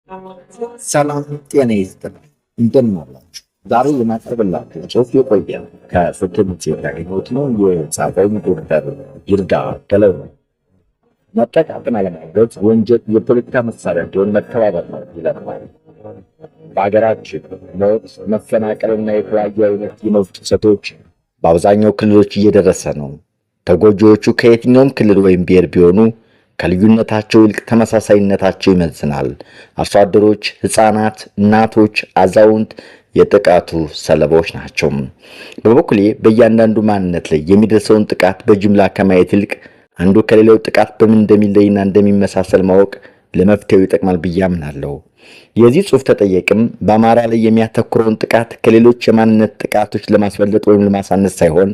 ሰላም ጤና ይስጥልኝ። እንደምን አላችሁ? ዛሬ የማቀርብላችሁ ጽሑፍ የቆየ ከፍትህ መጽሔት ያገኘሁት ነው። የጻፈው ዶክተር ይርጋ ገለቡ ነው። መጠቃቀን አለማድረግ ወንጀል የፖለቲካ መሳሪያ እንዲሆን መተባበር ነው ይላል። በሀገራችን ሞት፣ መፈናቀልና የተለያዩ አይነት የመብት ጥሰቶች በአብዛኛው ክልሎች እየደረሰ ነው። ተጎጂዎቹ ከየትኛውም ክልል ወይም ብሔር ቢሆኑ ከልዩነታቸው ይልቅ ተመሳሳይነታቸው ይመዝናል። አርሶ አደሮች፣ ሕፃናት፣ እናቶች፣ አዛውንት የጥቃቱ ሰለባዎች ናቸው። በበኩሌ በእያንዳንዱ ማንነት ላይ የሚደርሰውን ጥቃት በጅምላ ከማየት ይልቅ አንዱ ከሌላው ጥቃት በምን እንደሚለይና እንደሚመሳሰል ማወቅ ለመፍትሄው ይጠቅማል ብዬ አምናለሁ። የዚህ ጽሑፍ ተጠየቅም በአማራ ላይ የሚያተኩረውን ጥቃት ከሌሎች የማንነት ጥቃቶች ለማስበለጥ ወይም ለማሳነስ ሳይሆን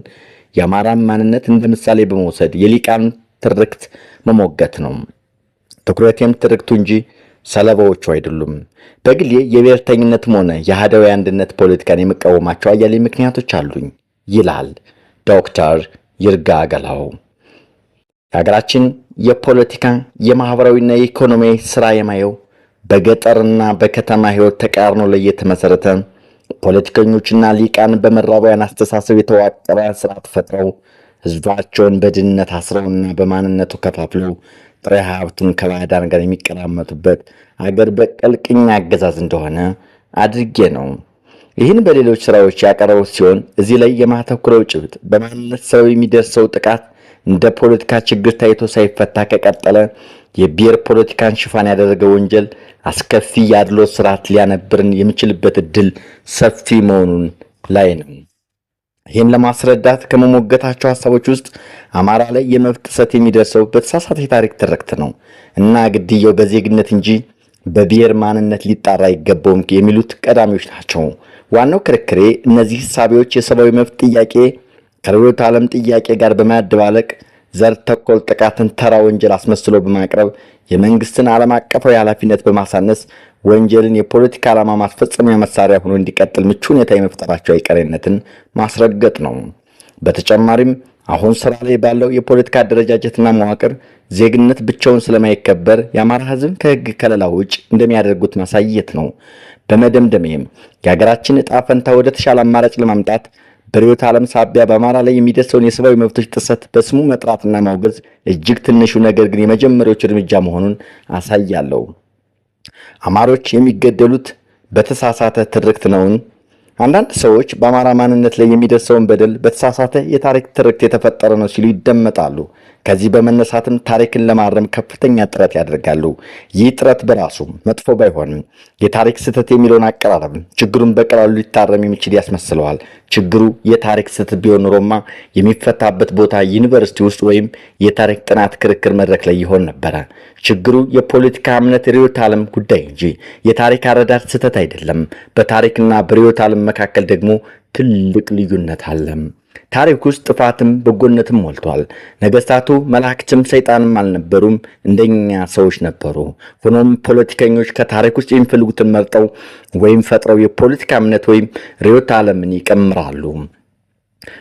የአማራን ማንነት እንደ ምሳሌ በመውሰድ የሊቃን ትርክት መሞገት ነው። ትኩረቴም ትርክቱ እንጂ ሰለባዎቹ አይደሉም። በግሌ የብሔርተኝነትም ሆነ የአህዳዊ አንድነት ፖለቲካን የምቃወማቸው አያሌ ምክንያቶች አሉኝ ይላል ዶክተር ይርጋ ገላው። የሀገራችን የፖለቲካ የማህበራዊና የኢኮኖሚያዊ ስራ የማየው በገጠርና በከተማ ህይወት ተቃርኖ ላይ የተመሰረተ ፖለቲከኞችና ሊቃን በምዕራባውያን አስተሳሰብ የተዋቀረ ስርዓት ፈጥረው ህዝባቸውን በድህነት አስረውና በማንነቱ ከፋፍለው ጥሬ ሀብቱን ከባዕዳን ጋር የሚቀራመጡበት አገር በቀል ቅኝ አገዛዝ እንደሆነ አድርጌ ነው ይህን በሌሎች ስራዎች ያቀረቡት ሲሆን እዚህ ላይ የማተኩረው ጭብጥ በማንነት ሰበብ የሚደርሰው ጥቃት እንደ ፖለቲካ ችግር ታይቶ ሳይፈታ ከቀጠለ የብሔር ፖለቲካን ሽፋን ያደረገ ወንጀል አስከፊ ያድሎ ስርዓት ሊያነብርን የሚችልበት እድል ሰፊ መሆኑን ላይ ነው። ይህን ለማስረዳት ከመሞገታቸው ሐሳቦች ውስጥ አማራ ላይ የመብት ጥሰት የሚደርሰው በተሳሳተ የታሪክ ትርክት ነው እና ግድያው በዜግነት እንጂ በብሔር ማንነት ሊጣራ አይገባውም የሚሉት ቀዳሚዎች ናቸው። ዋናው ክርክሬ እነዚህ ሐሳቦች የሰብአዊ መብት ጥያቄ ከርዕዮተ ዓለም ጥያቄ ጋር በማደባለቅ ዘር ተኮር ጥቃትን ተራ ወንጀል አስመስሎ በማቅረብ የመንግስትን ዓለም አቀፋዊ ኃላፊነት በማሳነስ ወንጀልን የፖለቲካ ዓላማ ማስፈጸሚያ መሳሪያ ሆኖ እንዲቀጥል ምቹ ሁኔታ የመፍጠራቸው አይቀሬነትን ማስረገጥ ነው። በተጨማሪም አሁን ስራ ላይ ባለው የፖለቲካ አደረጃጀትና መዋቅር ዜግነት ብቻውን ስለማይከበር የአማራ ሕዝብ ከሕግ ከለላ ውጭ እንደሚያደርጉት ማሳየት ነው። በመደምደሚያም የሀገራችን ዕጣ ፈንታ ወደ ተሻለ አማራጭ ለማምጣት በርዕዮተ ዓለም ሳቢያ በአማራ ላይ የሚደርሰውን የሰብአዊ መብቶች ጥሰት በስሙ መጥራትና ማውገዝ እጅግ ትንሹ ነገር ግን የመጀመሪያዎቹ እርምጃ መሆኑን አሳያለሁ። አማሮች የሚገደሉት በተሳሳተ ትርክት ነውን? አንዳንድ ሰዎች በአማራ ማንነት ላይ የሚደርሰውን በደል በተሳሳተ የታሪክ ትርክት የተፈጠረ ነው ሲሉ ይደመጣሉ። ከዚህ በመነሳትም ታሪክን ለማረም ከፍተኛ ጥረት ያደርጋሉ። ይህ ጥረት በራሱ መጥፎ ባይሆንም የታሪክ ስህተት የሚለውን አቀራረብ ችግሩን በቀላሉ ሊታረም የሚችል ያስመስለዋል። ችግሩ የታሪክ ስህተት ቢሆን ኖሮማ የሚፈታበት ቦታ ዩኒቨርሲቲ ውስጥ ወይም የታሪክ ጥናት ክርክር መድረክ ላይ ይሆን ነበረ። ችግሩ የፖለቲካ እምነት ርዕዮተ ዓለም ጉዳይ እንጂ የታሪክ አረዳድ ስህተት አይደለም። በታሪክና በርዕዮተ ዓለም መካከል ደግሞ ትልቅ ልዩነት አለ። ታሪክ ውስጥ ጥፋትም በጎነትም ሞልቷል። ነገስታቱ መላእክትም ሰይጣንም አልነበሩም፣ እንደኛ ሰዎች ነበሩ። ሆኖም ፖለቲከኞች ከታሪክ ውስጥ የሚፈልጉትን መርጠው ወይም ፈጥረው የፖለቲካ እምነት ወይም ርዕዮተ ዓለምን ይቀምራሉ።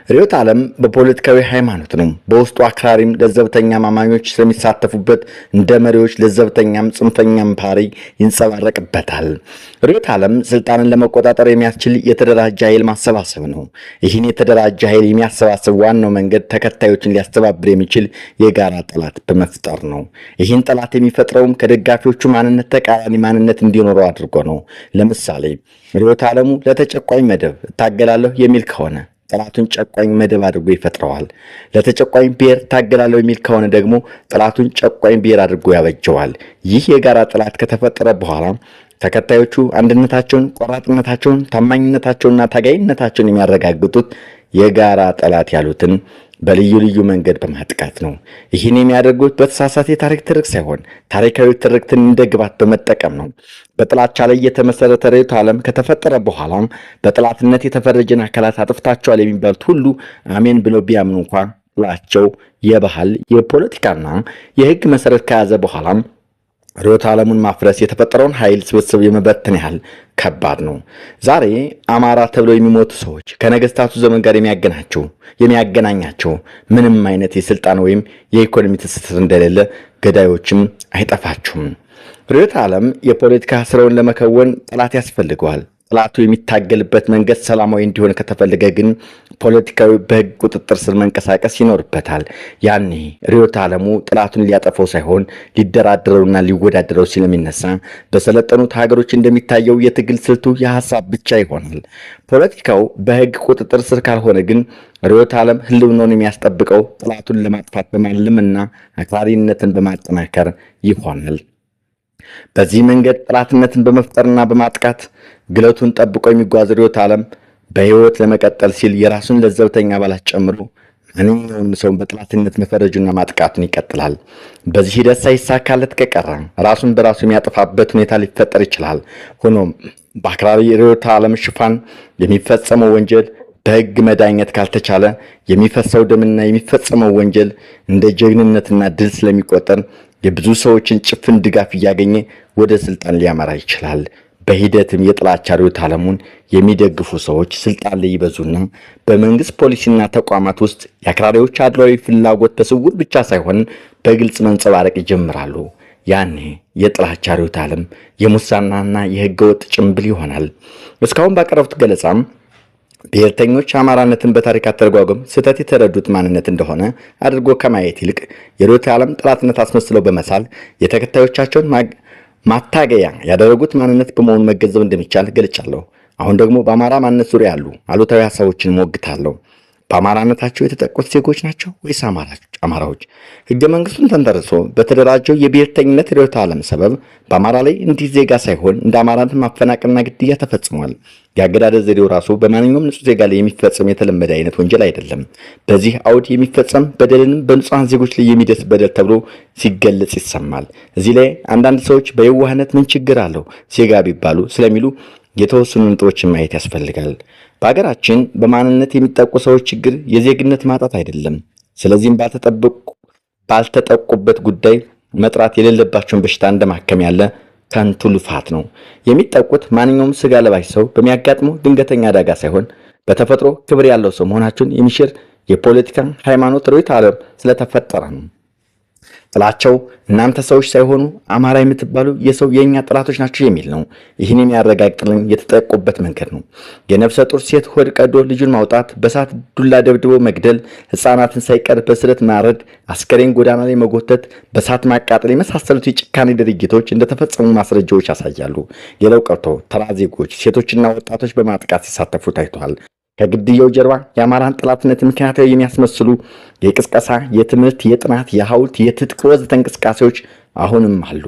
ርዕዮተ ዓለም በፖለቲካዊ ሃይማኖት ነው። በውስጡ አክራሪም ለዘብተኛ አማኞች ስለሚሳተፉበት እንደ መሪዎች ለዘብተኛም ጽንፈኛም ባህሪ ይንጸባረቅበታል። ርዕዮተ ዓለም ስልጣንን ለመቆጣጠር የሚያስችል የተደራጀ ኃይል ማሰባሰብ ነው። ይህን የተደራጀ ኃይል የሚያሰባስብ ዋናው መንገድ ተከታዮችን ሊያስተባብር የሚችል የጋራ ጠላት በመፍጠር ነው። ይህን ጠላት የሚፈጥረውም ከደጋፊዎቹ ማንነት ተቃራኒ ማንነት እንዲኖረው አድርጎ ነው። ለምሳሌ ርዕዮተ ዓለሙ ለተጨቋኝ መደብ እታገላለሁ የሚል ከሆነ ጠላቱን ጨቋኝ መደብ አድርጎ ይፈጥረዋል። ለተጨቋኝ ብሔር ታገላለሁ የሚል ከሆነ ደግሞ ጠላቱን ጨቋኝ ብሔር አድርጎ ያበጀዋል። ይህ የጋራ ጠላት ከተፈጠረ በኋላ ተከታዮቹ አንድነታቸውን፣ ቆራጥነታቸውን፣ ታማኝነታቸውንና ታጋይነታቸውን የሚያረጋግጡት የጋራ ጠላት ያሉትን በልዩ ልዩ መንገድ በማጥቃት ነው። ይህን የሚያደርጉት በተሳሳተ የታሪክ ትርክት ሳይሆን ታሪካዊ ትርክትን እንደ ግብዓት በመጠቀም ነው። በጥላቻ ላይ የተመሰረተ ርዕዮተ ዓለም ከተፈጠረ በኋላ በጥላትነት የተፈረጀን አካላት አጥፍታቸዋል የሚባሉት ሁሉ አሜን ብለው ቢያምኑ እንኳን ጥላቸው የባህል የፖለቲካና የሕግ መሰረት ከያዘ በኋላ ርዕዮተ ዓለሙን ማፍረስ የተፈጠረውን ኃይል ስብስብ የመበተን ያህል ከባድ ነው። ዛሬ አማራ ተብለው የሚሞቱ ሰዎች ከነገስታቱ ዘመን ጋር የሚያገናኛቸው ምንም አይነት የስልጣን ወይም የኢኮኖሚ ትስስር እንደሌለ ገዳዮችም አይጠፋቸውም። ርዕዮተ ዓለም የፖለቲካ ስራውን ለመከወን ጠላት ያስፈልገዋል። ጠላቱ የሚታገልበት መንገድ ሰላማዊ እንዲሆን ከተፈለገ ግን ፖለቲካዊ በህግ ቁጥጥር ስር መንቀሳቀስ ይኖርበታል። ያኔ ርዕዮተ ዓለሙ ጠላቱን ሊያጠፈው ሳይሆን ሊደራደረውና ሊወዳደረው ስለሚነሳ በሰለጠኑት ሀገሮች እንደሚታየው የትግል ስልቱ የሐሳብ ብቻ ይሆናል። ፖለቲካው በህግ ቁጥጥር ስር ካልሆነ ግን ርዕዮተ ዓለም ህልውናውን የሚያስጠብቀው ጠላቱን ለማጥፋት በማለምና አክራሪነትን በማጠናከር ይሆናል። በዚህ መንገድ ጠላትነትን በመፍጠርና በማጥቃት ግለቱን ጠብቆ የሚጓዝ ርዕዮተ ዓለም በህይወት ለመቀጠል ሲል የራሱን ለዘብተኛ አባላት ጨምሮ ማንኛውንም ሰው በጠላትነት መፈረጁና ማጥቃቱን ይቀጥላል። በዚህ ሂደት ሳይሳካለት ከቀረ ራሱን በራሱ የሚያጠፋበት ሁኔታ ሊፈጠር ይችላል። ሆኖም በአክራሪ ርዕዮተ ዓለም ሽፋን የሚፈጸመው ወንጀል በህግ መዳኘት ካልተቻለ የሚፈሰው ደምና የሚፈጸመው ወንጀል እንደ ጀግንነትና ድል ስለሚቆጠር የብዙ ሰዎችን ጭፍን ድጋፍ እያገኘ ወደ ስልጣን ሊያመራ ይችላል። በሂደትም የጥላቻ ርዕዮተ ዓለሙን የሚደግፉ ሰዎች ስልጣን ላይ ይበዙና በመንግስት ፖሊሲና ተቋማት ውስጥ የአክራሪዎች አድሏዊ ፍላጎት በስውር ብቻ ሳይሆን በግልጽ መንጸባረቅ ይጀምራሉ። ያኔ የጥላቻ ርዕዮተ ዓለም የሙስናና የህገወጥ ጭምብል ይሆናል። እስካሁን ባቀረቡት ገለጻም ብሔርተኞች አማራነትን በታሪክ አተረጓጎም ስህተት የተረዱት ማንነት እንደሆነ አድርጎ ከማየት ይልቅ የርዕዮተ ዓለም ጠላትነት አስመስለው በመሳል የተከታዮቻቸውን ማታገያ ያደረጉት ማንነት በመሆኑ መገንዘብ እንደሚቻል ገልጫለሁ። አሁን ደግሞ በአማራ ማንነት ዙሪያ ያሉ አሉታዊ ሀሳቦችን ሞግታለሁ። በአማራነታቸው የተጠቁት ዜጎች ናቸው ወይስ አማራዎች? ህገ መንግስቱን ተንተርሶ በተደራጀው የብሔርተኝነት ርዕዮተ ዓለም ሰበብ በአማራ ላይ እንዲህ ዜጋ ሳይሆን እንደ አማራነት ማፈናቀልና ግድያ ተፈጽሟል። የአገዳደል ዘዴው ራሱ በማንኛውም ንጹህ ዜጋ ላይ የሚፈጸም የተለመደ አይነት ወንጀል አይደለም። በዚህ አውድ የሚፈጸም በደልንም በንጹሃን ዜጎች ላይ የሚደርስ በደል ተብሎ ሲገለጽ ይሰማል። እዚህ ላይ አንዳንድ ሰዎች በየዋህነት ምን ችግር አለው ዜጋ ቢባሉ ስለሚሉ የተወሰኑ ነጥቦችን ማየት ያስፈልጋል። በሀገራችን በማንነት የሚጠቁ ሰዎች ችግር የዜግነት ማጣት አይደለም። ስለዚህም ባልተጠቁበት ጉዳይ መጥራት የሌለባቸውን በሽታ እንደማከም ያለ ከንቱ ልፋት ነው። የሚጠቁት ማንኛውም ስጋ ለባሽ ሰው በሚያጋጥመው ድንገተኛ አደጋ ሳይሆን በተፈጥሮ ክብር ያለው ሰው መሆናቸውን የሚሽር የፖለቲካ ሃይማኖት ርዕዮተ ዓለም ስለተፈጠረ ነው። ጥላቸው እናንተ ሰዎች ሳይሆኑ አማራ የምትባሉ የሰው የኛ ጥላቶች ናቸው የሚል ነው። ይህን የሚያረጋግጥልን የተጠቁበት መንገድ ነው። የነፍሰ ጡር ሴት ሆድ ቀዶ ልጁን ማውጣት፣ በሳት ዱላ ደብድቦ መግደል፣ ህፃናትን ሳይቀር በስለት ማረድ፣ አስከሬን ጎዳና ላይ መጎተት፣ በሳት ማቃጠል የመሳሰሉት የጭካኔ ድርጊቶች እንደተፈጸሙ ማስረጃዎች ያሳያሉ። ሌላው ቀርቶ ተራ ዜጎች ሴቶችና ወጣቶች በማጥቃት ሲሳተፉ ታይቷል። ከግድያው ጀርባ የአማራን ጠላትነት ምክንያታዊ የሚያስመስሉ የቅስቀሳ፣ የትምህርት፣ የጥናት፣ የሐውልት፣ የትጥቅ ወዘተ እንቅስቃሴዎች አሁንም አሉ።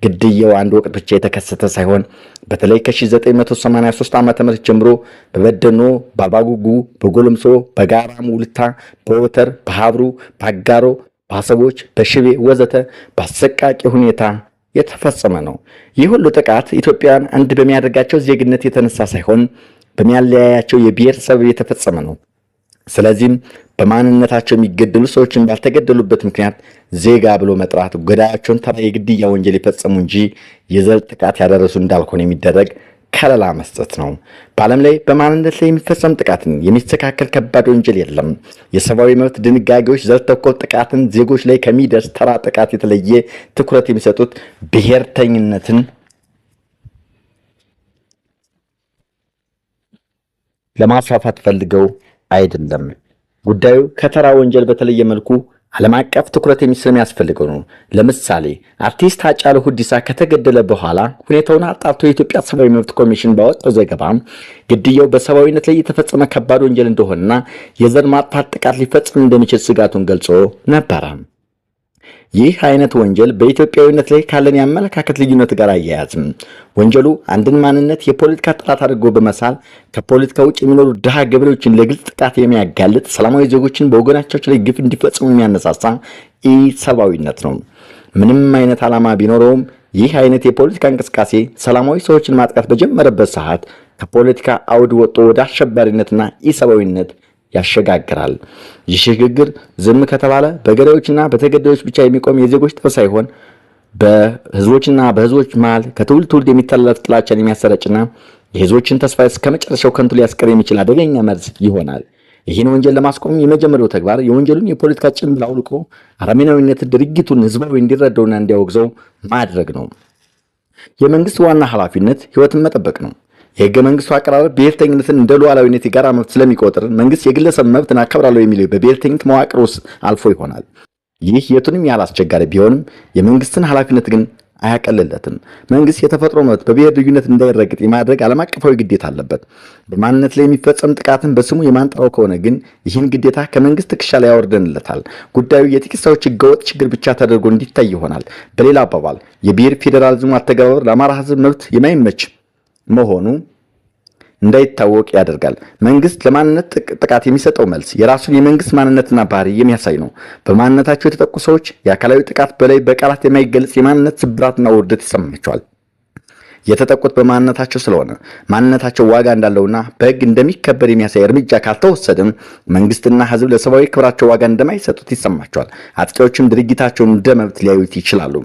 ግድያው አንድ ወቅት ብቻ የተከሰተ ሳይሆን በተለይ ከ1983 ዓ.ም ጀምሮ በበደኖ፣ በአልባጉጉ፣ በጎለምሶ፣ በጋራ ሙልታ፣ በወተር፣ በሀብሩ፣ በአጋሮ፣ በአሰቦች፣ በሽቤ ወዘተ በአሰቃቂ ሁኔታ የተፈጸመ ነው። ይህ ሁሉ ጥቃት ኢትዮጵያውያን አንድ በሚያደርጋቸው ዜግነት የተነሳ ሳይሆን በሚያለያያቸው የብሔር ሰበብ የተፈጸመ ነው። ስለዚህም በማንነታቸው የሚገደሉ ሰዎችን ባልተገደሉበት ምክንያት ዜጋ ብሎ መጥራት ገዳያቸውን ተራ የግድያ ወንጀል የፈጸሙ እንጂ የዘር ጥቃት ያደረሱ እንዳልሆነ የሚደረግ ከለላ መስጠት ነው። በዓለም ላይ በማንነት ላይ የሚፈጸም ጥቃትን የሚስተካከል ከባድ ወንጀል የለም። የሰብአዊ መብት ድንጋጌዎች ዘር ተኮር ጥቃትን ዜጎች ላይ ከሚደርስ ተራ ጥቃት የተለየ ትኩረት የሚሰጡት ብሔርተኝነትን ለማስፋፋት ፈልገው አይደለም። ጉዳዩ ከተራ ወንጀል በተለየ መልኩ ዓለም አቀፍ ትኩረት ስለሚያስፈልገው ነው። ለምሳሌ አርቲስት ሃጫሉ ሁንዴሳ ከተገደለ በኋላ ሁኔታውን አጣርቶ የኢትዮጵያ ሰብአዊ መብት ኮሚሽን ባወጣው ዘገባ ግድያው በሰብአዊነት ላይ የተፈጸመ ከባድ ወንጀል እንደሆነና የዘር ማጥፋት ጥቃት ሊፈጸም እንደሚችል ስጋቱን ገልጾ ነበረ። ይህ አይነት ወንጀል በኢትዮጵያዊነት ላይ ካለን የአመለካከት ልዩነት ጋር አያያዝም። ወንጀሉ አንድን ማንነት የፖለቲካ ጠላት አድርጎ በመሳል ከፖለቲካ ውጭ የሚኖሩ ድሃ ገበሬዎችን ለግልጽ ጥቃት የሚያጋልጥ፣ ሰላማዊ ዜጎችን በወገናቸው ላይ ግፍ እንዲፈጽሙ የሚያነሳሳ ኢሰብአዊነት ነው። ምንም አይነት ዓላማ ቢኖረውም ይህ አይነት የፖለቲካ እንቅስቃሴ ሰላማዊ ሰዎችን ማጥቃት በጀመረበት ሰዓት ከፖለቲካ አውድ ወጥቶ ወደ አሸባሪነትና ኢሰብአዊነት ያሸጋግራል። ይህ ሽግግር ዝም ከተባለ በገዳዮችና በተገዳዮች ብቻ የሚቆም የዜጎች ጥፋት ሳይሆን በህዝቦችና በህዝቦች መሃል ከትውልድ ትውልድ የሚተላለፍ ጥላቻን የሚያሰራጭና የህዝቦችን ተስፋ እስከ መጨረሻው ከንቱ ሊያስቀር የሚችል አደገኛ መርዝ ይሆናል። ይህን ወንጀል ለማስቆም የመጀመሪያው ተግባር የወንጀሉን የፖለቲካ ጭንብል አውልቆ አረመኔያዊነት ድርጊቱን ህዝባዊ እንዲረዳውና እንዲያወግዘው ማድረግ ነው። የመንግስት ዋና ኃላፊነት ህይወትን መጠበቅ ነው። የህገ መንግስቱ አቀራረብ ብሔርተኝነትን እንደ ሉዓላዊነት የጋራ መብት ስለሚቆጥር መንግስት የግለሰብ መብትን አከብራለሁ የሚለው በብሔርተኝነት መዋቅር ውስጥ አልፎ ይሆናል። ይህ የቱንም ያህል አስቸጋሪ ቢሆንም የመንግስትን ኃላፊነት ግን አያቀልለትም። መንግስት የተፈጥሮ መብት በብሔር ልዩነት እንዳይረግጥ የማድረግ ዓለም አቀፋዊ ግዴታ አለበት። በማንነት ላይ የሚፈጸም ጥቃትን በስሙ የማንጠራው ከሆነ ግን ይህን ግዴታ ከመንግስት ትከሻ ላይ ያወርደንለታል። ጉዳዩ የጥቂት ሰዎች ህገወጥ ችግር ብቻ ተደርጎ እንዲታይ ይሆናል። በሌላ አባባል የብሔር ፌዴራሊዝሙ አተገባበር ለአማራ ህዝብ መብት የማይመች መሆኑ እንዳይታወቅ ያደርጋል። መንግስት ለማንነት ጥቃት የሚሰጠው መልስ የራሱን የመንግስት ማንነትና ባህሪ የሚያሳይ ነው። በማንነታቸው የተጠቁ ሰዎች የአካላዊ ጥቃት በላይ በቃላት የማይገለጽ የማንነት ስብራትና ውርደት ይሰማቸዋል። የተጠቁት በማንነታቸው ስለሆነ ማንነታቸው ዋጋ እንዳለውና በህግ እንደሚከበር የሚያሳይ እርምጃ ካልተወሰደም መንግስትና ህዝብ ለሰብአዊ ክብራቸው ዋጋ እንደማይሰጡት ይሰማቸዋል። አጥቂዎችም ድርጊታቸውን እንደ መብት ሊያዩት ይችላሉ።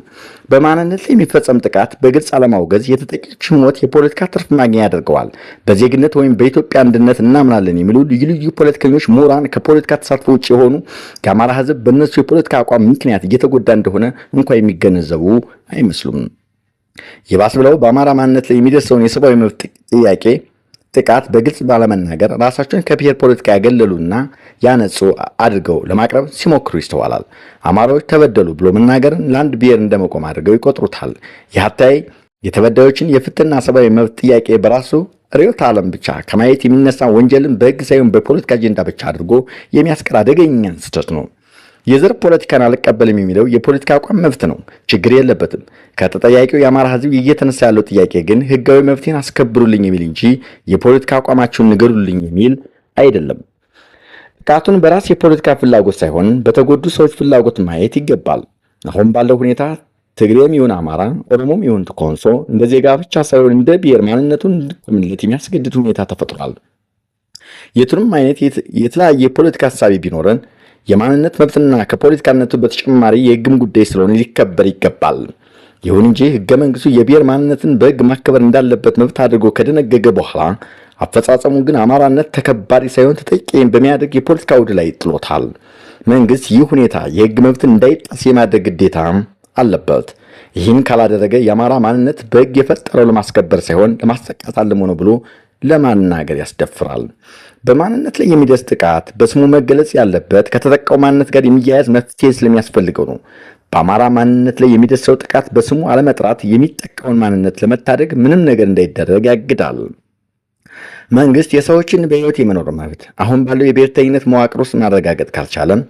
በማንነት ላይ የሚፈጸም ጥቃት በግልጽ አለማውገዝ የተጠቂዎች ሞት የፖለቲካ ትርፍ ማግኛ ያደርገዋል። በዜግነት ወይም በኢትዮጵያ አንድነት እናምናለን የሚሉ ልዩ ልዩ ፖለቲከኞች፣ ምሁራን፣ ከፖለቲካ ተሳትፎ ውጭ የሆኑ የአማራ ህዝብ በእነሱ የፖለቲካ አቋም ምክንያት እየተጎዳ እንደሆነ እንኳ የሚገነዘቡ አይመስሉም። ይባስ ብለው በአማራ ማንነት ላይ የሚደርሰውን የሰብአዊ መብት ጥቃት በግልጽ ባለመናገር ራሳቸውን ከብሔር ፖለቲካ ያገለሉና ያነጹ አድርገው ለማቅረብ ሲሞክሩ ይስተዋላል። አማራዎች ተበደሉ ብሎ መናገርን ለአንድ ብሔር እንደመቆም አድርገው ይቆጥሩታል። ይህ የተበዳዮችን የፍትህና ሰብአዊ መብት ጥያቄ በራሱ ርዕዮተ ዓለም ብቻ ከማየት የሚነሳ ወንጀልን በህግ ሳይሆን በፖለቲካ አጀንዳ ብቻ አድርጎ የሚያስቀር አደገኛ ስህተት ነው። የዘር ፖለቲካን አልቀበልም የሚለው የፖለቲካ አቋም መብት ነው፣ ችግር የለበትም። ከተጠያቂው የአማራ ህዝብ እየተነሳ ያለው ጥያቄ ግን ህጋዊ መብቴን አስከብሩልኝ የሚል እንጂ የፖለቲካ አቋማችሁን ንገሩልኝ የሚል አይደለም። ጥቃቱን በራስ የፖለቲካ ፍላጎት ሳይሆን በተጎዱ ሰዎች ፍላጎት ማየት ይገባል። አሁን ባለው ሁኔታ ትግሬም ይሁን አማራ፣ ኦሮሞም ይሁን ኮንሶ እንደ ዜጋ ብቻ ሳይሆን እንደ ብሔር ማንነቱን እንዲቆምለት የሚያስገድድ ሁኔታ ተፈጥሯል። የቱንም አይነት የተለያየ የፖለቲካ ሀሳቢ ቢኖረን የማንነት መብትና ከፖለቲካነቱ በተጨማሪ የህግም ጉዳይ ስለሆነ ሊከበር ይገባል። ይሁን እንጂ ህገ መንግስቱ የብሔር ማንነትን በህግ ማከበር እንዳለበት መብት አድርጎ ከደነገገ በኋላ አፈጻጸሙ ግን አማራነት ተከባሪ ሳይሆን ተጠቂ በሚያደርግ የፖለቲካ ውድ ላይ ጥሎታል። መንግስት ይህ ሁኔታ የህግ መብትን እንዳይጣስ የማድረግ ግዴታ አለበት። ይህን ካላደረገ የአማራ ማንነት በህግ የፈጠረው ለማስከበር ሳይሆን ለማስጠቃት አልሞ ነው ብሎ ለማናገር ያስደፍራል። በማንነት ላይ የሚደርስ ጥቃት በስሙ መገለጽ ያለበት ከተጠቃው ማንነት ጋር የሚያያዝ መፍትሄ ስለሚያስፈልገው ነው። በአማራ ማንነት ላይ የሚደርሰው ጥቃት በስሙ አለመጥራት የሚጠቃውን ማንነት ለመታደግ ምንም ነገር እንዳይደረግ ያግዳል። መንግስት የሰዎችን በህይወት የመኖር መብት አሁን ባለው የብሔርተኝነት መዋቅር ውስጥ ማረጋገጥ ካልቻለም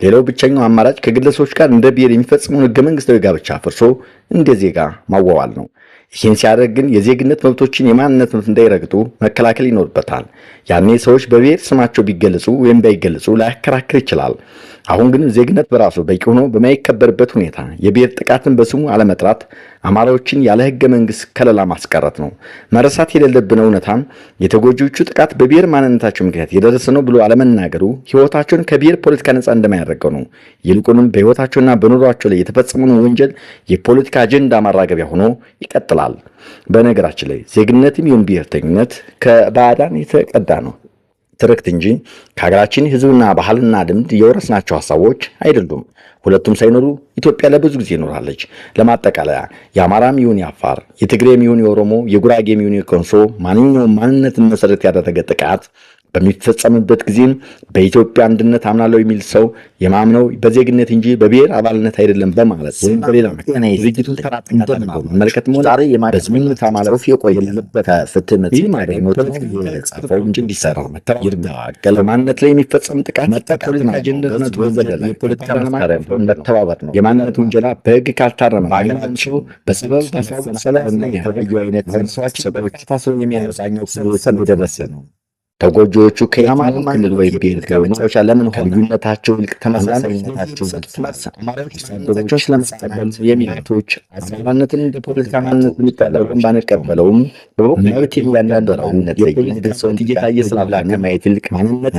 ሌላው ብቸኛው አማራጭ ከግለሰቦች ጋር እንደ ብሔር የሚፈጽመውን ህገ መንግስታዊ ጋብቻ አፍርሶ እንደ ዜጋ ማዋዋል ነው። ይህን ሲያደርግ ግን የዜግነት መብቶችን የማንነት መብት እንዳይረግጡ መከላከል ይኖርበታል። ያኔ ሰዎች በብሔር ስማቸው ቢገለጹ ወይም ባይገለጹ ላያከራክር ይችላል። አሁን ግን ዜግነት በራሱ በቂ ሆኖ በማይከበርበት ሁኔታ የብሔር ጥቃትን በስሙ አለመጥራት አማራዎችን ያለ ህገ መንግስት ከለላ ማስቀረት ነው። መረሳት የሌለብን እውነታም የተጎጂዎቹ ጥቃት በብሔር ማንነታቸው ምክንያት የደረሰ ነው ብሎ አለመናገሩ ህይወታቸውን ከብሔር ፖለቲካ ነፃ እንደማያደርገው ነው። ይልቁንም በህይወታቸውና በኑሯቸው ላይ የተፈጸመውን ወንጀል የፖለቲካ አጀንዳ ማራገቢያ ሆኖ ይቀጥላል። በነገራችን ላይ ዜግነትም ይሁን ብሔርተኝነት ከባዕዳን የተቀዳ ነው ትርክት እንጂ ከሀገራችን ህዝብና ባህልና ልምድ የወረስናቸው ሀሳቦች አይደሉም። ሁለቱም ሳይኖሩ ኢትዮጵያ ለብዙ ጊዜ ይኖራለች። ለማጠቃለያ የአማራም ይሁን የአፋር፣ የትግሬም ይሁን የኦሮሞ፣ የጉራጌም ይሁን የኮንሶ ማንኛውም ማንነትን መሰረት ያደረገ ጥቃት በሚፈጸምበት ጊዜም በኢትዮጵያ አንድነት አምናለሁ የሚል ሰው የማምነው በዜግነት እንጂ በብሔር አባልነት አይደለም በማለት ወይም በሌላ ድርጅቱን ተራጥነት መመልከት ሆነ በዝምታ ማለፍ የቆየበት ፍትህ የጻፈው እንጂ እንዲሰራ ይርጋገል ማንነት ላይ የሚፈጸም ጥቃት መጠቃትን አጀንዳነት ወዘደላ የፖለቲካ መተባበር ነው። የማንነት ወንጀላ በህግ ካልታረመ ባይናቸው በሰበብ ተሰበሰለ የተለያዩ አይነት ሰዎች ሰዎች ታስረው የሚያነሳኛው ሰው ደረሰ ነው። ተጎጂዎቹ ከአማራ ክልል ወይ ብሔር ከወንጫዎች ለምን ከልዩነታቸው ይልቅ ተመሳሳይነታቸው አማራዎች ስለመስተቀበል የሚመቶች አማራነትን እንደ ፖለቲካ ማንነት የሚጠለውን ባንቀበለውም በመብት ያንዳንዱ ራውነት ላይ እንደሰውን እየታየ ስላላከ ማየት ይልቅ ማንነት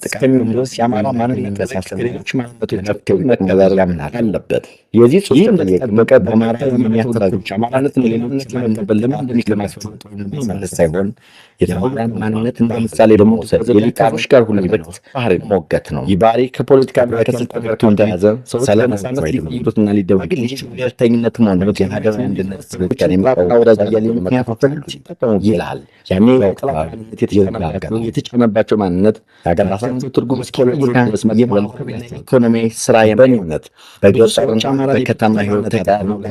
ጥቅም ድረስ የአማራ ማንነት ለሳስከሌሎች ማንነቶች መከበር ያምናል አለበት። የዚህ ጽሁፍ መቀብ በአማራ የሚያስተዳድሩ አማራነት ሌሎነት ለመቀበል ለምን እንደሚከማስፈጥ ማለት ሳይሆን የአማራን ማንነት እንደ ምሳሌ ደግሞ የሊቃኖች ጋር ሁለት ባህሪ ሞገት ነው። ይህ ባህሪ ከፖለቲካ ከስልጣን ጋር ተያያዘ ሰላምና ሊጠይቁትና ሊደባግ ብሔርተኝነትም ሆነ የሀገር አንድነት ስልጣን የሚባል ወዳጅ እያለ የሚያፈፈል ይላል። ያኔ የተጫነባቸው ማንነት የሀገር ራሳቸው ትርጉም ኢኮኖሚ፣ ስራ፣ የበኝነት በገጠሮች በከተማ ህይወት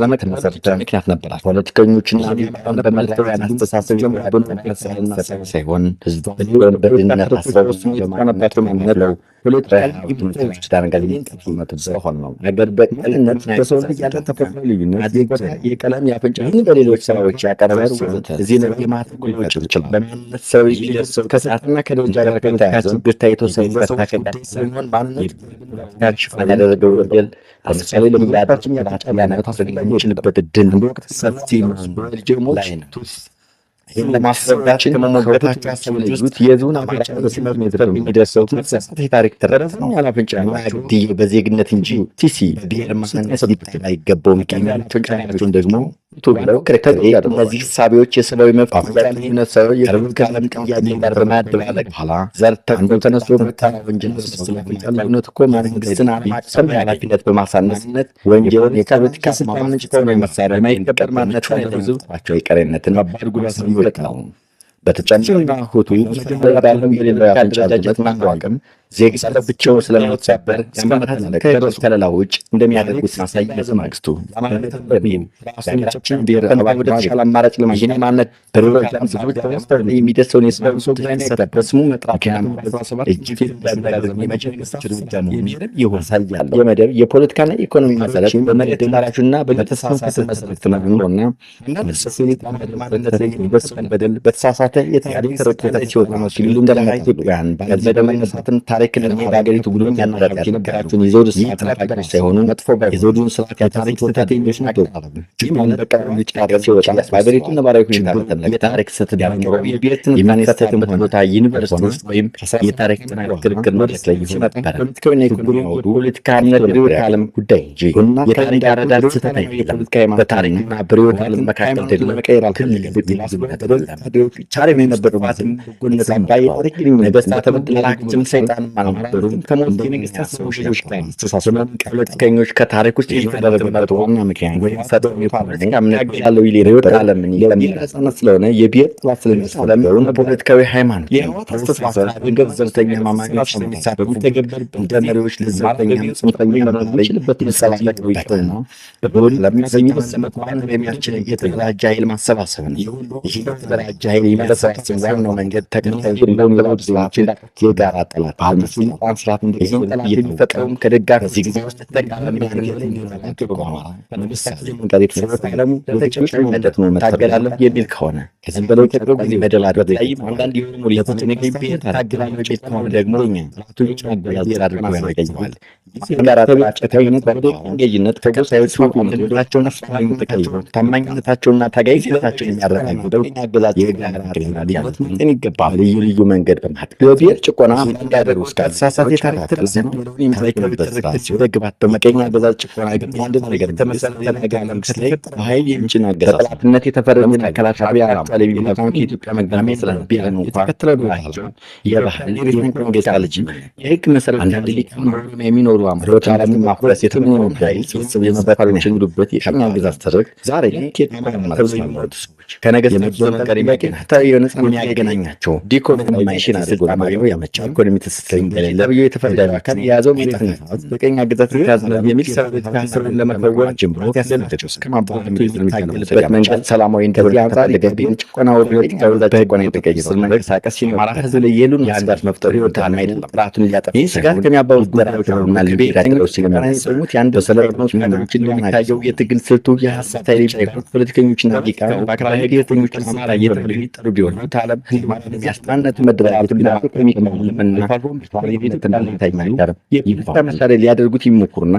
ለመከመሰረተ ምክንያት ነበራል። ፖለቲከኞችና በመልካውያን አስተሳሰብ ጀምሮ ሳይሆን ህዝባዊ በድህነት አስበው የተጫነባቸው ማንነት ነው። ፖለቲካዎች ዳንጋል ሆን ነው። ነገር በቅንነት በሰው ልጅ ያለ ተፈጥሮ ልዩነት የቀለም የአፍንጫ በሌሎች ስራዎች ያቀረበ እዚህ ነው የማትቆሎች ይችላል። በማንነት ሰው ሊደርሰው ከሰዓትና ከደረጃ ጋር ከተያያዘ ችግር ታይቶ ሳይሆን ማንነት ሽፋን ያደረገው ወንጀል ለምሳሌ ለሚላታችን ያጣጫላና ታስረግላችንበት እድል ወቅት ሰፊ ላይ ነው። ይህን ለማስረዳችን ከመሞገታቸው ያሰብልጁት የዙን አማራ በስመት ሜትር የሚደርሰው ተመሳሳይ ታሪክ ተረት ነው። ያላፍንጫ ግድዬ በዜግነት እንጂ ቲሲ ብሔር ማንነት ሊታይ አይገባውም። ፍንጫቸውን ደግሞ ብለው ክርክር እነዚህ ሳቢዎች የሰብአዊ መብት ልዩነት ሰው የርብ ከዓለም ጥያቄ ጋር በማደባለቅ በኋላ ዘርተ አንዱ ተነስቶ በታ ወንጀል ስለፍንጫልነት እኮ መንግስትን አለማቀም ኃላፊነት በማሳነስነት ወንጀልን የፖለቲካ ስልጣን ምንጭ ከሆነ መሳሪያ የማይቀበር ማንነት ህዝባቸው የቀሬነትን መባድ ጉዳት ነው። በተጨማሪና ሁቱ ባለም የሌለው ያፈንጫጀት ማንዋቅም ዜጋ ለብቻው ስለሚወሳበር ከደረሱ ከለላ ውጭ እንደሚያደርጉት ማሳይ ለዘማግስቱ ራሳችን ብሔር ወደተሻለ አማራጭ ለማግኘት ማነት የሚደርሰውን የሰው በስሙ መጥራት እጅግ የመደብ የፖለቲካና ኢኮኖሚ መሰረት በመሬት ላራሹና በተሳሳተ መሰረት ተመርኖና በደል በተሳሳተ የታሪክ ተረክተ ሲወጣ ነው ሲሉ እንደላይቱ ያን በመነሳትን ታሪክን በሀገሪቱ ጉልበት ያናጋር የነበራቸውን የዘውድ ስርዓት ሳይሆኑ መጥፎ የዘውዱን ስርዓት የታሪክ ስህተተኞች ናቸው። ጅማን በቀረብ ጫፍ ሲወጣ በሀገሪቱ ነባራዊ ሁኔታ የታሪክ ስህተት ያለው የብሔርትን የሚያነሳተበት ቦታ ዩኒቨርሲቲ ውስጥ ወይም የታሪክ ጥናት ክርክር መድረክ ላይ ነበር። ፖለቲካዊና ኢኮኖሚ ፖለቲካነት ርዕዮተ ዓለም ጉዳይ እንጂ የታሪክ አረዳድ ስህተት አይደለም። በታሪክና በርዕዮተ ዓለም መካከል ደግሞ መቀየር አልተደረገም። ቻሬም የነበሩባትን ጎነት አባይ ታሪክ ነገስታት ተበድላችም ሰይጣን አልነበሩም። ከሞት የመንግስታት ሰዎች ላይ አስተሳሰብ ፖለቲከኞች ከታሪክ ውስጥ የተደረገበት ዋና ምክንያት ወይ ፈጥሮ የፖለቲካ እምነት ያለው ርዕዮተ ዓለምን የሚያጸና ስለሆነ የብሔር ጥላት ስለሚያስፈለመሩ ፖለቲካዊ ሃይማኖት አስተሳሰብ ገንዘብተኛ ማማኞች የሚሳተፉ እንደ መሪዎች ለዘብተኛ ጽንፈኛ የሚችልበት መሰላለት ነው። በቦል ለሚያገኙ መሰመቷን የሚያስችል የተደራጀ ኃይል ማሰባሰብ ነው። ይህ የተደራጀ ኃይል የሚመለሰበት ዋናው መንገድ ተከታይ እንደሆነ ለማድረግ የጋራ ጠላት በአልመስልጣን ስርዓት እንደዚህ ጠላት የሚፈጠረውም ከደጋፊ እዚህ ጊዜ ውስጥ ተጠቃሚ መደት ነው መታገላለሁ የሚል ከሆነ ከዚህም በላይ ተደረጉ ጊዜ በደል አድርገው ላይ አንዳንድ የሆኑ ሊያተችን ግቢት ታገላለሁ ከሆነ ደግሞ ራቱ ይጫገላል አድርገው ያገኛል። ጋራ ተጨታዊነት በእንጌጅነት ከገሳዮች ወንድላቸውና ፍቃደኛ ተቀይሮ ታማኝነታቸውና ታጋይነታቸውን የሚያረጋግጠው ያገዛዝ የጋራ ሪያሊቲ ምን ይገባል ልዩ ልዩ መንገድ በማድረግ ለብሔር ጭቆና እንዲያደርጉ እስካሳሳት የታሪክ ዘመን ግባት በመቀኛ አገዛዝ ጭቆና ግን አንድ ነገር ተመሰረተ ነገር መንግስት ላይ በኃይል የሚጭን አገዛዝ በጠላትነት የተፈረጀ ተከላካይ አባል የሚሆነው የኢትዮጵያ መግባቢያ ስለነበር ነው ተከትለው የባህል የኢኮኖሚክ ልጅ የህግ መሰረት አንዳንድ ሊቃን የሚኖሩ አምሮች ዓለም ማፍረስ የተመኘው ዳይል ሲሰብ የመባፈር የሚችሉበት የቀኝ አገዛዝ ተደረገ። ዛሬ ከኢትዮጵያ ማህበረሰቦች ከነገስ የመዘመን ጋር የነጻ የሚያገናኛቸው ዲኮሎናይዜሽን አድርጎ ለማየው ያመቻል። ኢኮኖሚ ትስስር እንደሌለ ብዬ የተፈረደው አካል የያዘው መሬትና በቀኝ አገዛዝ ተያዘለ የሚል ሰበብ ታስረን ለመፈወር ጀምሮ ያሰለቸው እስከማባው የሚታገልበት መንገድ ሰላማዊ እንደዚህ አንጻር ለገቢን ጭቆና ወርወጣው በህጎና የተቀየሰ መንቀሳቀስ ሲኖር ህዝብ ላይ የሉን ያንዳች መፍጠር ይወጣል አይደለም ጥራቱን ሊያጠፋ ይህ ስጋት ከሚያባውት ደራጆችና ለቤታቸው ሲለማሰሙት ያንድ በሰለጥኖች ምናምን እንደሚታየው የትግል ስልቱ የሐሰት ኃይል ፖለቲከኞችና ዲቃ ባክራይ ሄደኞች አማራ እየተፈለጉ ቢሆን ዓለም ህዝብ የሚያስታነት መደራጀት ቢላክ የሚቀመው ለምን መሳሪያ ሊያደርጉት ይሞክሩና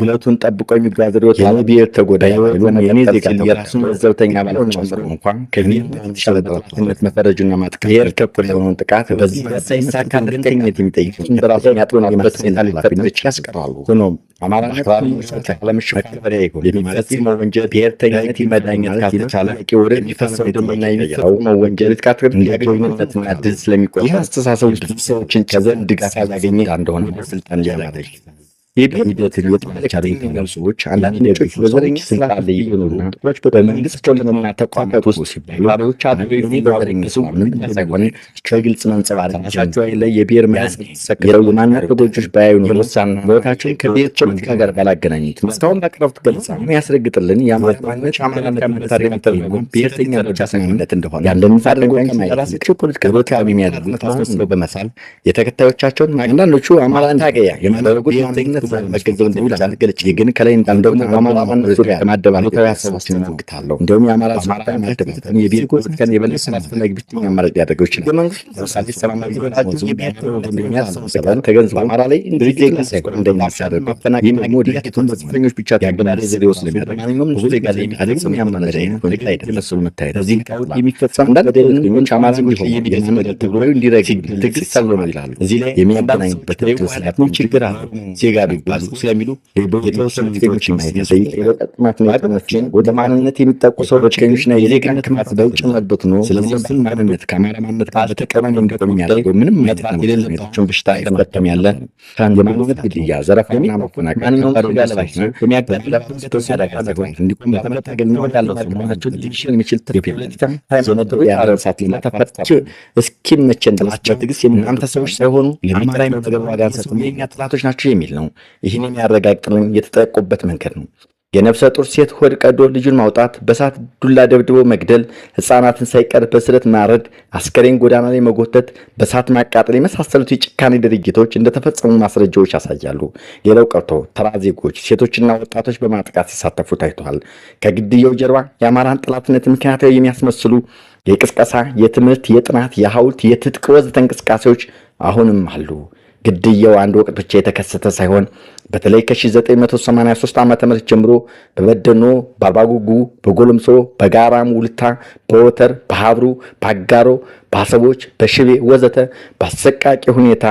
ብለቱን ጠብቆ የሚጓዝ የብሔር ተጎዳይ የኔ ዜጋ የራሱን ዘብተኛ ማለት ጨምሮ እንኳን ከሚነት መፈረጁና ማጥቃት ብሔር ተኮር የሆነውን ጥቃት በዚህ ሳይሳካ ድርቀኝነት የሚጠይቅ በራሱ ያጥሩናበት ሁኔታ ሊፈጥሮች ያስቀራሉ። ሆኖም አማራ አካባቢዎች መከበሪያ ይሆን የሚፈጽመው ወንጀል ብሔርተኝነት ይመዳኘት ካልተቻለ ወደ የሚፈጽመው ደምና የሚፈጽመው ወንጀል ካትር እንዲያገኙነትና ድል ስለሚቆይ አስተሳሰብ ሰዎችን ከዘንድ ድጋፍ ያገኘ እንደሆነ በስልጣን ሊያመጣ ሂደትን የጥላቻ ሰዎች አንዳንድ ነጮች በዘረኛ ስልጣን ላይ ይኖሩና በመንግስት ቶለና ተቋማት ውስጥ ሲባሉዎች አድርገው በዘረኛ ምንም ሳይሆን ከግልጽ መንጸባረቃቸው ላይ የብሔር መያዝ የማንነት ተጎጆች ባያዩኑ ወሳና ቦታቸውን ከብሔር ፖለቲካ ጋር ባላገናኙት መስታወን ባቀረቡት ገለጻ ያስረግጥልን የአማራነት አማራነት ከመታደም ብሔርተኛ ብቻ ሳይሆንለት እንደሆነ ያለን አድርገው ከማይራሳቸው ፖለቲካ የሚያደርጉት ነው በመሳል የተከታዮቻቸውን አንዳንዶቹ አማራን ታገያ የሚያደርጉት ብሔርተኝነት መገንዘብ እንደሚላል ገለጭ ግን ከላይ እንዳንደው በአማራን ዙሪያ ከማደባለታዊ ሀሳቦችን እንወግታለሁ እንደውም የአማራ ስማታ ማደባለታዊ የብሔር ኮንሰን የበለሰ አስፈላጊ ብቻ አማራጭ ያደርገው ይችላል መንግስት ለምሳሌ ሰላማዊ ወጣቶች የሚያስበን ተገንዝቦ አማራ ላይ እንደዚህ ሳይቆም እንደሚያሳደር ፈናቂ ደግሞ ወዲያቱን በጽፈኞች ብቻ ያገናዘበ ዘዴ ውስጥ ለሚያደርግ ማንኛውም ብዙ ዜጋ ላይ የሚያደርግ የሚያማነደ ሁኔታ አይደለም መታየት እዚህ የሚፈጸም እንዳደረግኞች አማራ ቢሆን የሚያስመደድ ተብሎ እንዲረግ ትግል ሰሎ ነው ይላሉ እዚህ ላይ የሚያገናኝበት ተወሰነ ችግር አለ ዜጋ ቢባሉ ስለሚሉ የተወሰኑ ዜጎች ማይተሰይ የበቀጥማትን ወደ ማንነት የሚጠቁ ሰዎች ከኝሽና የዜግነት ክማት በውጭ መጥቶ ነው ስለዚህ ማንነት ከአማራ ማንነት ጋር ተቀራኒ እንደቆም ያለው ምንም ማለት የሌለባቸውን በሽታ ያፈጠም ያለ ካን የማንነት ግድያ ዘረፋና መፈናቀል ማንኛውም ጋር ለባሽ ነው የሚያጋጥም ተወሰዳጋ ዘግዋይ እንዲቆም በተመታገል ነው ያለው ሰሞናቸው ዲክሽን የሚችል ትሪፖሊታ ዘነደሩ ያረሳት ለተፈጠረ እስኪመቸን ድረስ ትግስት የእናንተ ሰዎች ሳይሆኑ ለማራይ መተገባ ጋር ሰጥተኛ ጥላቶች ናቸው የሚል ነው ይህን የሚያረጋግጥልን የተጠቆበት መንገድ ነው የነፍሰ ጡር ሴት ሆድ ቀዶ ልጁን ማውጣት በሳት ዱላ ደብድቦ መግደል ህፃናትን ሳይቀር በስለት ማረድ አስከሬን ጎዳና ላይ መጎተት በሳት ማቃጠል የመሳሰሉት የጭካኔ ድርጊቶች እንደተፈጸሙ ማስረጃዎች ያሳያሉ ሌላው ቀርቶ ተራ ዜጎች ሴቶችና ወጣቶች በማጥቃት ሲሳተፉ ታይተዋል ከግድያው ጀርባ የአማራን ጥላትነት ምክንያታዊ የሚያስመስሉ የቅስቀሳ የትምህርት የጥናት የሐውልት የትጥቅ ወዘተ እንቅስቃሴዎች አሁንም አሉ ግድያው አንድ ወቅት ብቻ የተከሰተ ሳይሆን በተለይ ከ1983 ዓ.ም ጀምሮ በበደኖ በአርባጉጉ በጎለምሶ በጋራም ውልታ በወተር በሐብሩ በአጋሮ በአሰቦች በሽቤ ወዘተ በአሰቃቂ ሁኔታ